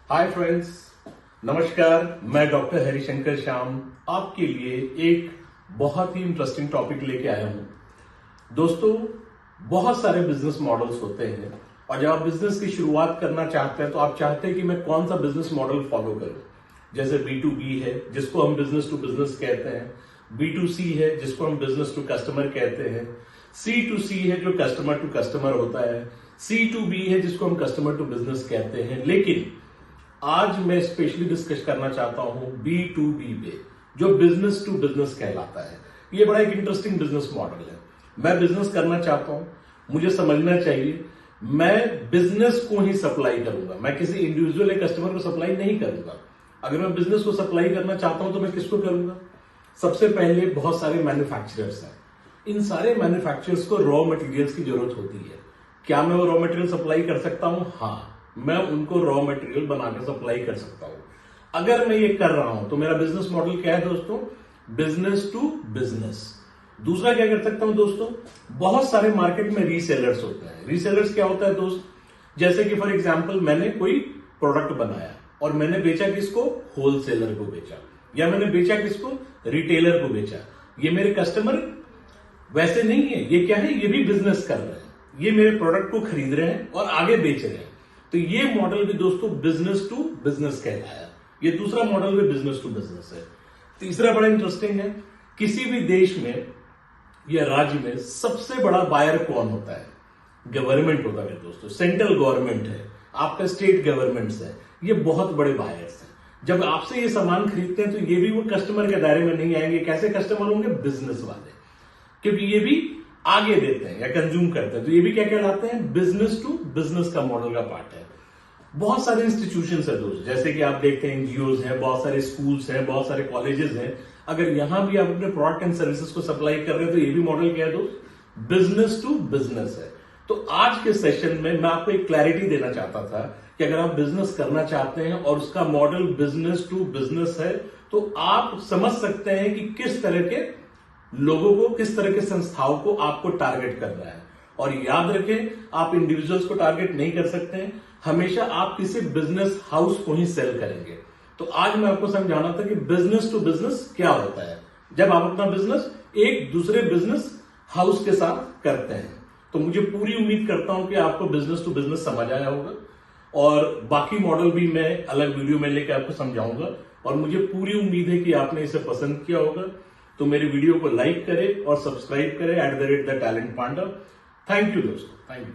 Hi friends, नमस्कार। मैं doctor Harishankar Shyam आपके लिए एक बहुत ही इंटरेस्टिंग टॉपिक लेके आया हूं। दोस्तों, बहुत सारे बिजनेस मॉडल्स होते हैं और जब आप बिजनेस की शुरुआत करना चाहते हैं तो आप चाहते हैं कि मैं कौन सा बिजनेस मॉडल फॉलो करूं। जैसे B2B है जिसको हम बिजनेस टू बिजनेस कहते हैं, B2C है जिसको हम बिजनेस टू कस्टमर कहते हैं, C2C है जो कस्टमर टू कस्टमर होता है, C2B है जिसको हम कस्टमर टू बिजनेस कहते हैं। लेकिन आज मैं स्पेशली डिस्कस करना चाहता हूं B2B पे, जो बिजनेस टू बिजनेस कहलाता है। ये बड़ा एक इंटरेस्टिंग बिजनेस मॉडल है। मैं बिजनेस करना चाहता हूं, मुझे समझना चाहिए मैं बिजनेस को ही सप्लाई करूंगा, मैं किसी इंडिविजुअल या कस्टमर को सप्लाई नहीं करूंगा। अगर मैं बिजनेस को सप्लाई करना चाहता हूं तो मैं किसको करूंगा? सबसे पहले बहुत सारे मैन्युफैक्चरर्स हैं। इन सारे मैन्युफैक्चरर्स को रॉ मटेरियल्स की जरूरत होती है। क्या मैं वो रॉ मटेरियल सप्लाई कर सकता हूं? हाँ, मैं उनको रॉ मटेरियल बनाकर सप्लाई कर सकता हूं। अगर मैं ये कर रहा हूं तो मेरा बिजनेस मॉडल क्या है दोस्तों? Business to business. दूसरा क्या कर सकता हूं दोस्तों? बहुत सारे मार्केट में रीसेलर्स होते हैं। रीसेलर्स क्या होता है दोस्त? जैसे कि फॉर एग्जांपल मैंने कोई प्रोडक्ट बनाया और मैंने बेचा किसको? होलसेलर को बेचा, या मैंने बेचा किसको? रिटेलर को बेचा। ये मेरे कस्टमर वैसे नहीं है, ये क्या है? ये भी बिजनेस कर रहे हैं, ये मेरे प्रोडक्ट को खरीद रहे हैं और आगे बेच रहे हैं। तो ये मॉडल भी दोस्तों बिजनेस टू बिजनेस कहलाया। ये दूसरा मॉडल भी बिजनेस टू बिजनेस है। तीसरा बड़ा इंटरेस्टिंग है, किसी भी देश में या राज्य में सबसे बड़ा बायर कौन होता है? गवर्नमेंट होता है दोस्तों। सेंट्रल गवर्नमेंट है, आपका स्टेट गवर्नमेंट्स है, ये बहुत बड़े बायर्स हैं। जब आपसे ये सामान खरीदते हैं तो ये भी वो कस्टमर के दायरे में नहीं आएंगे। कैसे कस्टमर होंगे? बिजनेस वाले, क्योंकि ये भी आगे देते हैं या कंज्यूम करते हैं। तो ये भी क्या कहलाते हैं? बिजनेस टू बिजनेस का मॉडल का पार्ट है। बहुत सारे इंस्टीट्यूशंस है दोस्त, जैसे कि आप देखते हैं एनजीओज हैं, बहुत सारे स्कूल्स हैं, बहुत सारे कॉलेजेस हैं। अगर यहां भी आप अपने प्रोडक्ट एंड सर्विसेज को सप्लाई कर रहे हैं तो ये भी मॉडल क्या है दोस्त? बिजनेस टू बिजनेस है। तो आज के सेशन में मैं आपको एक क्लैरिटी देना चाहता था कि अगर आप बिजनेस करना चाहते हैं और उसका मॉडल बिजनेस टू बिजनेस है तो आप समझ सकते हैं कि किस तरह के लोगों को, किस तरह के संस्थाओं को आपको टारगेट कर रहा है। और याद रखें, आप इंडिविजुअल्स को टारगेट नहीं कर सकते हैं, हमेशा आप किसी बिजनेस हाउस को ही सेल करेंगे। तो आज मैं आपको समझाना था कि बिजनेस टू बिजनेस क्या होता है, जब आप अपना बिजनेस एक दूसरे बिजनेस हाउस के साथ करते हैं। तो मुझे पूरी उम्मीद करता हूं कि आपको बिजनेस टू बिजनेस समझ आया होगा और बाकी मॉडल भी मैं अलग वीडियो में लेकर आपको समझाऊंगा। और मुझे पूरी उम्मीद है कि आपने इसे पसंद किया होगा। तो मेरे वीडियो को लाइक करें और सब्सक्राइब करें @the talent Panda. Thank you दोस्तों, थैंक यू।